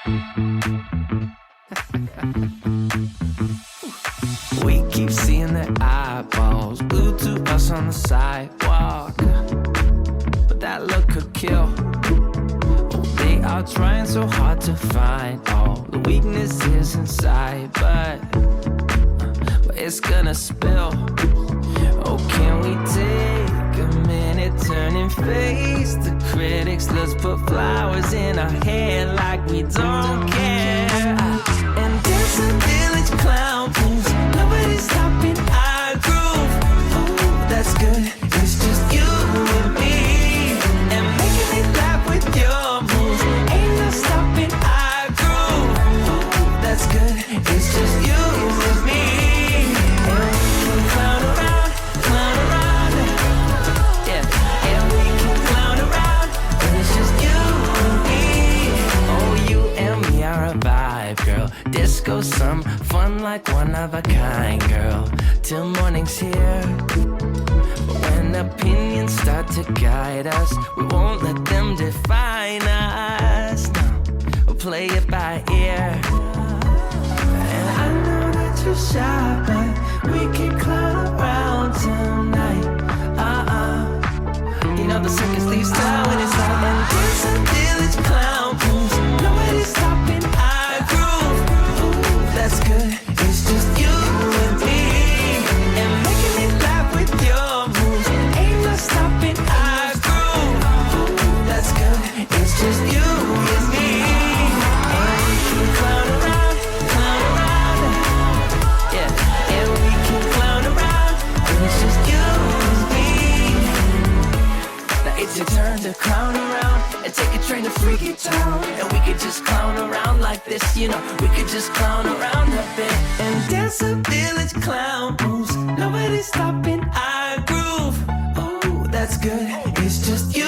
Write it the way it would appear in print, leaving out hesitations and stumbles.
We keep seeing their eyeballs glued to us on the sidewalk, but that look could kill. Oh, they are trying so hard to find all the weaknesses inside, but it's gonna spill. Oh, can we take a minute, turn and face the critics? Let's put flowers in our hair like we don't care. And dance a village clown moves. Nobody's stopping our groove. Oh, that's good. It's just you and me. And making me laugh with your moves. Ain't no stopping our groove. Oh, that's good. It's just you and me. And we can clown around, clown around. Yeah, and we can clown around. And it's just you and me. Oh, you and me are a vibe, girl. Disco, some fun like one of a kind, girl. Till morning's here. But when opinions start to guide us, we won't let them define us. No, we'll play it by ear. And I know that you're shy, but we can clown around tonight. You know the circus leaves town when it's light. And there's a village clown moves. Nobody's stopping our groove. Ooh, that's good. It's just you and me. And making me laugh with your moves. Ain't no stopping our groove. Ooh, that's good. It's just you and me. And we can clown around, clown around. Yeah, and we can clown around. And it's just you and me. Now it's your turn to clown around and take a train to Freaky Town. And we could just clown around like this, you know. We could just clown around a bit and dance a village clown moves. Nobody's stopping our groove. Oh, that's good. It's just you